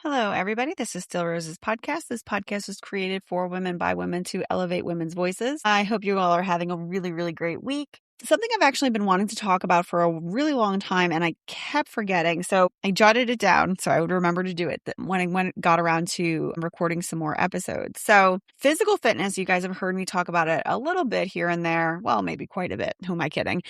Hello, everybody. This is Still Rose's podcast. This podcast was created for women by women to elevate women's voices. I hope you all are having a really, really great week. Something I've actually been wanting to talk about for a really long time, and I kept forgetting. So I jotted it down so I would remember to do it when I got around to recording some more episodes. So physical fitness, you guys have heard me talk about it a little bit here and there. Well, maybe quite a bit. Who am I kidding?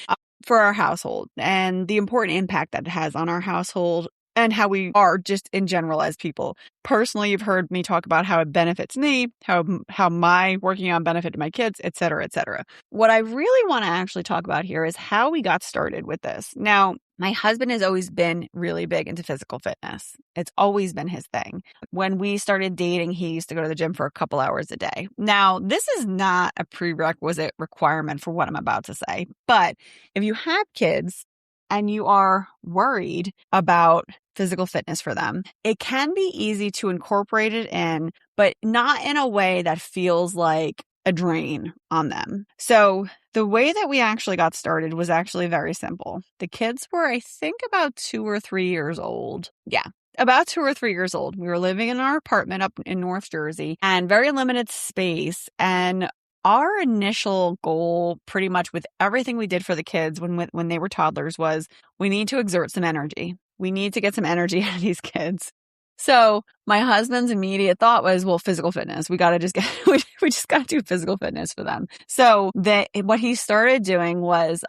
For our household and the important impact that it has on our household and how we are just in general as people. Personally, you've heard me talk about how it benefits me, how my working out benefited my kids, et cetera, et cetera. What I really want to actually talk about here is how we got started with this. Now, my husband has always been really big into physical fitness. It's always been his thing. When we started dating, he used to go to the gym for a couple hours a day. Now, this is not a prerequisite requirement for what I'm about to say, but if you have kids and you are worried about physical fitness for them, it can be easy to incorporate it in, but not in a way that feels like a drain on them. So the way that we actually got started was actually very simple. The kids were, I think, about 2 or 3 years old. Yeah. About 2 or 3 years old. We were living in our apartment up in North Jersey and very limited space. And our initial goal, pretty much with everything we did for the kids when they were toddlers, was we need to exert some energy. We need to get some energy out of these kids. So my husband's immediate thought was, well, physical fitness. We got to just we just got to do physical fitness for them. So what he started doing was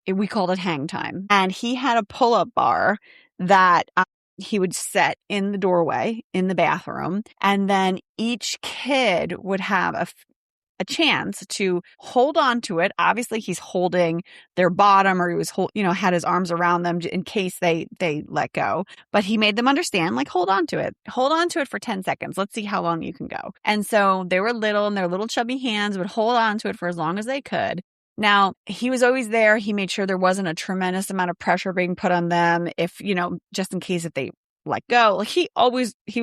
we called it hang time, and he had a pull-up bar that he would set in the doorway in the bathroom, and then each kid would have a chance to hold on to it. Obviously, he's holding their bottom, or he was, had his arms around them in case they let go. But he made them understand, like, hold on to it. Hold on to it for 10 seconds. Let's see how long you can go. And so they were little, and their little chubby hands would hold on to it for as long as they could. Now, he was always there. He made sure there wasn't a tremendous amount of pressure being put on them if, just in case if they let go. Like he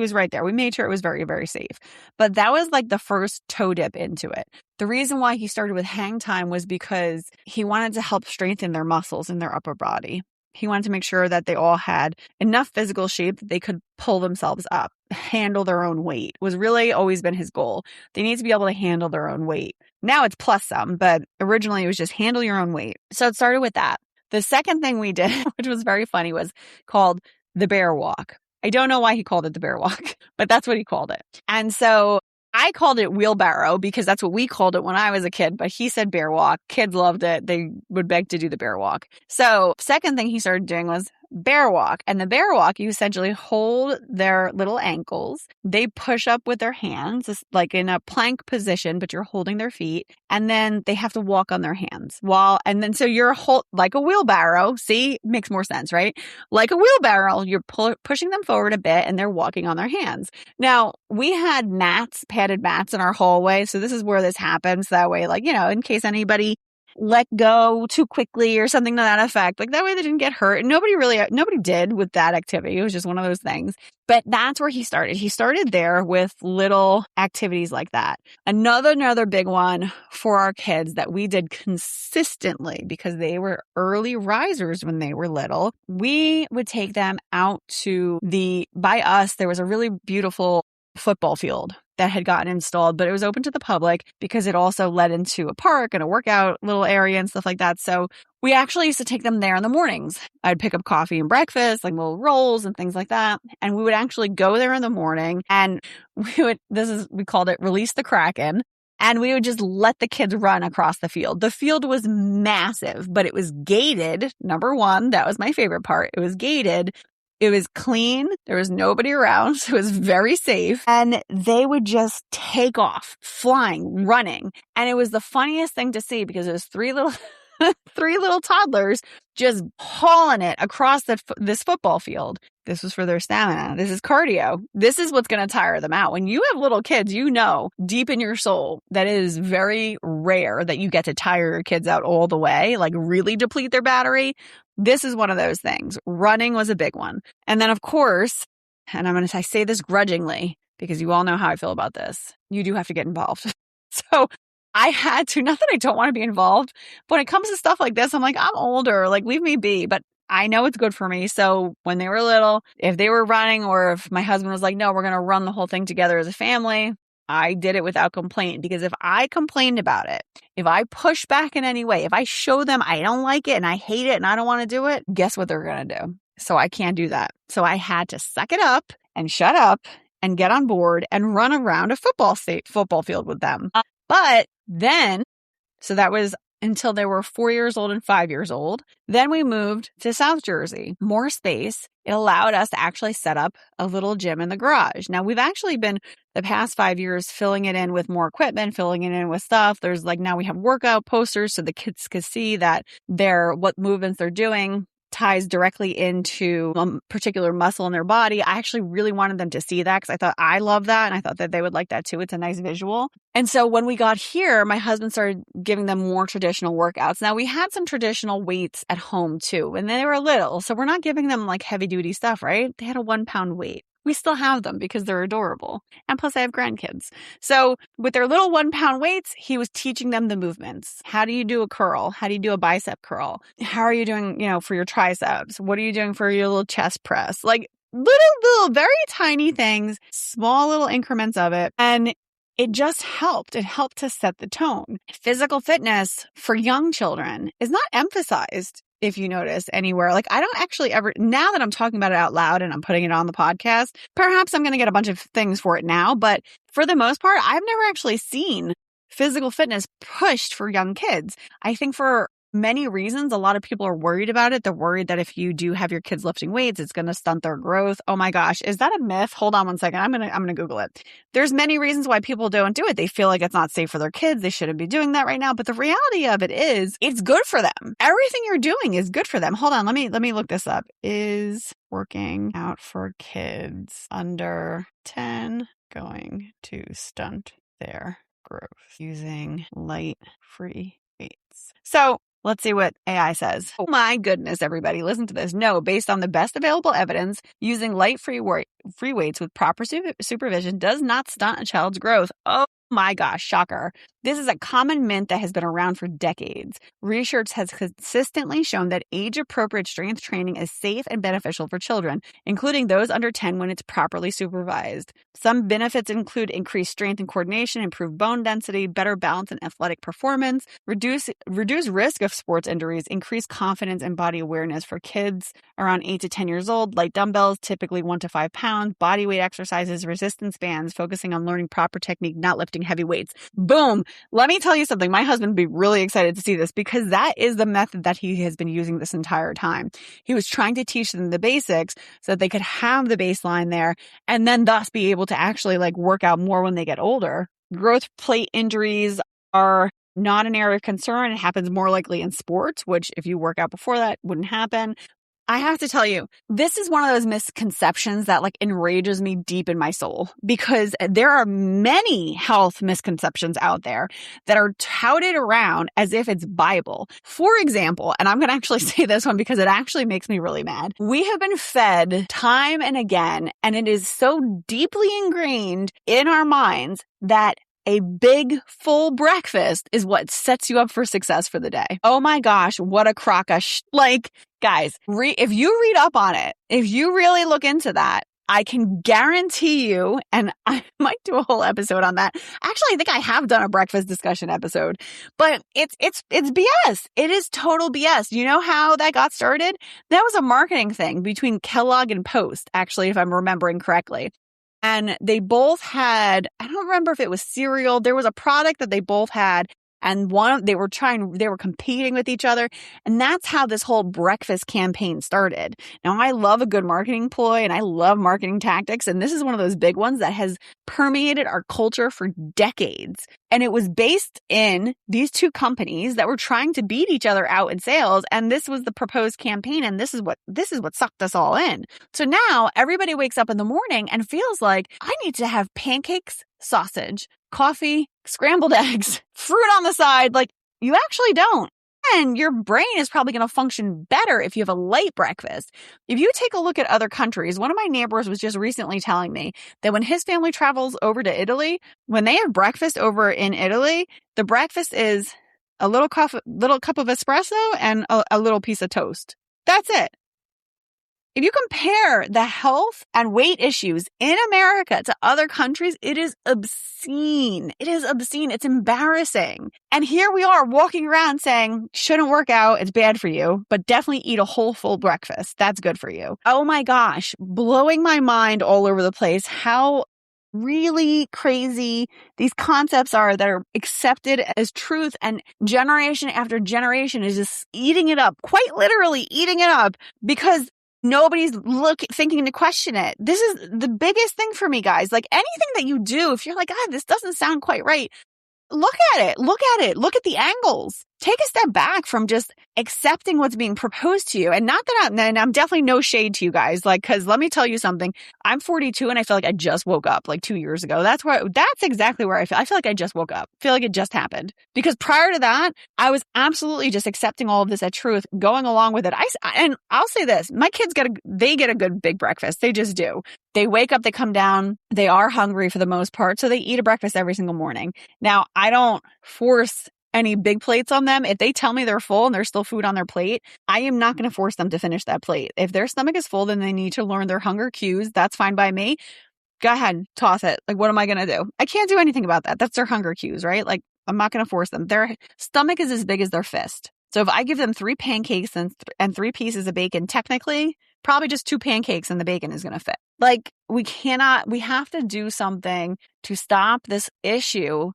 was right there. We made sure it was very, very safe. But that was like the first toe dip into it. The reason why he started with hang time was because he wanted to help strengthen their muscles in their upper body. He wanted to make sure that they all had enough physical shape that they could pull themselves up, handle their own weight, was really always been his goal. They need to be able to handle their own weight. Now it's plus some, but originally it was just handle your own weight. So it started with that. The second thing we did, which was very funny, was called the bear walk. I don't know why he called it the bear walk, but that's what he called it. And so I called it wheelbarrow because that's what we called it when I was a kid, but he said bear walk. Kids loved it. They would beg to do the bear walk. So second thing he started doing was bear walk. And the bear walk, you essentially hold their little ankles. They push up with their hands, like in a plank position, but you're holding their feet. And then they have to walk on their hands so you're like a wheelbarrow. See, makes more sense, right? Like a wheelbarrow, you're pushing them forward a bit and they're walking on their hands. Now, we had padded mats in our hallway. So this is where this happens. That way, in case anybody let go too quickly or something to that effect. Like that way they didn't get hurt. And nobody did with that activity. It was just one of those things. But that's where he started. He started there with little activities like that. Another big one for our kids that we did consistently because they were early risers when they were little. We would take them out by us, there was a really beautiful football field that had gotten installed, but it was open to the public because it also led into a park and a workout little area and stuff like that. So we actually used to take them there in the mornings. I'd pick up coffee and breakfast, like little rolls and things like that. And we would actually go there in the morning and we called it release the Kraken. And we would just let the kids run across the field. The field was massive, but it was gated. Number one, that was my favorite part. It was gated. It was clean. There was nobody around. So it was very safe. And they would just take off, flying, running. And it was the funniest thing to see because it was three little toddlers just hauling it across this football field. This was for their stamina. This is cardio. This is what's going to tire them out. When you have little kids, you know deep in your soul that it is very rare that you get to tire your kids out all the way, like really deplete their battery. This is one of those things. Running was a big one. And then, of course, and I say this grudgingly because you all know how I feel about this, you do have to get involved. So I had to, not that I don't want to be involved, but when it comes to stuff like this, I'm like, I'm older, like leave me be. But I know it's good for me. So when they were little, if they were running or if my husband was like, no, we're going to run the whole thing together as a family, I did it without complaint. Because if I complained about it, if I push back in any way, if I show them I don't like it and I hate it and I don't want to do it, guess what they're going to do? So I can't do that. So I had to suck it up and shut up and get on board and run around a football field with them. But then, so that was until they were 4 years old and 5 years old. Then we moved to South Jersey. More space. It allowed us to actually set up a little gym in the garage. Now, we've actually been the past 5 years filling it in with more equipment, filling it in with stuff. There's like now we have workout posters so the kids can see that what movements they're doing ties directly into a particular muscle in their body. I actually really wanted them to see that because I thought I love that and I thought that they would like that too. It's a nice visual. And so when we got here, my husband started giving them more traditional workouts. Now we had some traditional weights at home too, and they were little. So we're not giving them like heavy duty stuff, right? They had a 1 pound weight. We still have them because they're adorable. And plus I have grandkids. So with their little 1 pound weights, he was teaching them the movements. How do you do a curl? How do you do a bicep curl? How are you doing, for your triceps? What are you doing for your little chest press? Like little, very tiny things, small little increments of it. And it just helped. It helped to set the tone. Physical fitness for young children is not emphasized, if you notice, anywhere. Like I don't actually ever, now that I'm talking about it out loud and I'm putting it on the podcast, perhaps I'm going to get a bunch of things for it now. But for the most part, I've never actually seen physical fitness pushed for young kids. I think for many reasons, a lot of people are worried about it. They're worried that if you do have your kids lifting weights, it's going to stunt their growth. Oh my gosh. Is that a myth? Hold on one second. I'm going to Google it. There's many reasons why people don't do it. They feel like it's not safe for their kids. They shouldn't be doing that right now. But the reality of it is it's good for them. Everything you're doing is good for them. Hold on. Let me look this up. Is working out for kids under 10 going to stunt their growth using light free weights? So let's see what AI says. Oh my goodness, everybody, listen to this. No, based on the best available evidence, using light free weights with proper supervision does not stunt a child's growth. Oh my gosh, shocker. This is a common myth that has been around for decades. Research has consistently shown that age-appropriate strength training is safe and beneficial for children, including those under 10 when it's properly supervised. Some benefits include increased strength and coordination, improved bone density, better balance and athletic performance, reduce risk of sports injuries, increased confidence and body awareness for kids around 8 to 10 years old, light dumbbells, typically 1 to 5 pounds, body weight exercises, resistance bands, focusing on learning proper technique, not lifting heavy weights. Boom. Let me tell you something. My husband would be really excited to see this because that is the method that he has been using this entire time. He was trying to teach them the basics so that they could have the baseline there and then thus be able to actually like work out more when they get older. Growth plate injuries are not an area of concern. It happens more likely in sports, which if you work out before that wouldn't happen. I have to tell you, this is one of those misconceptions that like enrages me deep in my soul because there are many health misconceptions out there that are touted around as if it's Bible. For example, and I'm going to actually say this one because it actually makes me really mad. We have been fed time and again, and it is so deeply ingrained in our minds that a big, full breakfast is what sets you up for success for the day. Oh my gosh, what a crock of guys, if you read up on it, if you really look into that, I can guarantee you, and I might do a whole episode on that. Actually, I think I have done a breakfast discussion episode, but it's BS. It is total BS. You know how that got started? That was a marketing thing between Kellogg and Post, actually, if I'm remembering correctly. And they both had, I don't remember if it was cereal. There was a product that they both had. And they were competing with each other. And that's how this whole breakfast campaign started. Now, I love a good marketing ploy and I love marketing tactics. And this is one of those big ones that has permeated our culture for decades. And it was based in these two companies that were trying to beat each other out in sales. And this was the proposed campaign. And this is what sucked us all in. So now everybody wakes up in the morning and feels like I need to have pancakes, sausage, coffee, scrambled eggs, fruit on the side. Like you actually don't. And your brain is probably going to function better if you have a light breakfast. If you take a look at other countries, one of my neighbors was just recently telling me that when his family travels over to Italy, when they have breakfast over in Italy, the breakfast is a little cup of espresso and a little piece of toast. That's it. if you compare the health and weight issues in America to other countries, it is obscene. It is obscene. It's embarrassing. And here we are walking around saying, shouldn't work out. It's bad for you, but definitely eat a whole full breakfast. That's good for you. Oh my gosh, blowing my mind all over the place. How really crazy these concepts are that are accepted as truth, and generation after generation is just eating it up, quite literally eating it up, because nobody's thinking to question it. This is the biggest thing for me, guys. Like, anything that you do, if you're like, this doesn't sound quite right, look at it. Look at the angles. Take a step back from just accepting what's being proposed to you. And not that I'm definitely no shade to you guys. Like, cause let me tell you something. I'm 42 and I feel like I just woke up like 2 years ago. That's exactly where I feel. I feel like I just woke up. I feel like it just happened, because prior to that, I was absolutely just accepting all of this as truth, going along with it. And I'll say this, my kids get a good big breakfast. They just do. They wake up, they come down, they are hungry for the most part. So they eat a breakfast every single morning. Now, I don't force any big plates on them. If they tell me they're full and there's still food on their plate, I am not going to force them to finish that plate. If their stomach is full, then they need to learn their hunger cues. That's fine by me. Go ahead, toss it. Like, what am I going to do? I can't do anything about that. That's their hunger cues, right? Like, I'm not going to force them. Their stomach is as big as their fist. So if I give them 3 pancakes and 3 pieces of bacon, technically, probably just 2 pancakes and the bacon is going to fit. Like, we have to do something to stop this issue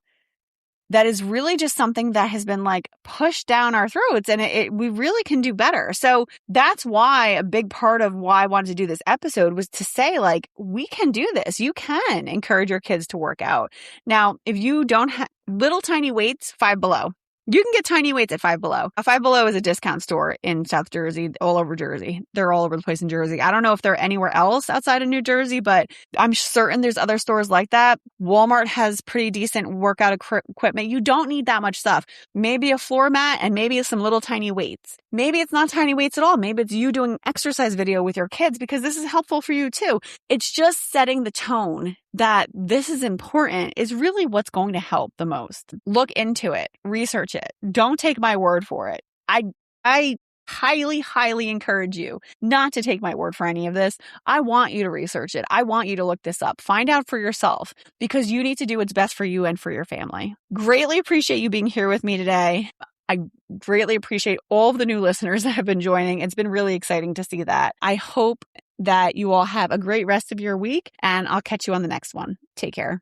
that is really just something that has been like pushed down our throats, and we really can do better. So that's why a big part of why I wanted to do this episode was to say, like, we can do this. You can encourage your kids to work out. Now, if you don't have little tiny weights, Five Below. You can get tiny weights at Five Below. A Five Below is a discount store in South Jersey, all over Jersey. They're all over the place in Jersey. I don't know if they're anywhere else outside of New Jersey, but I'm certain there's other stores like that. Walmart has pretty decent workout equipment. You don't need that much stuff. Maybe a floor mat and maybe some little tiny weights. Maybe it's not tiny weights at all. Maybe it's you doing exercise video with your kids, because this is helpful for you too. It's just setting the tone that this is important is really what's going to help the most. Look into it, research it. Don't take my word for it. I highly, highly encourage you not to take my word for any of this. I want you to research it. I want you to look this up. Find out for yourself, because you need to do what's best for you and for your family. Greatly appreciate you being here with me today. I greatly appreciate all of the new listeners that have been joining. It's been really exciting to see that. I hope that you all have a great rest of your week, and I'll catch you on the next one. Take care.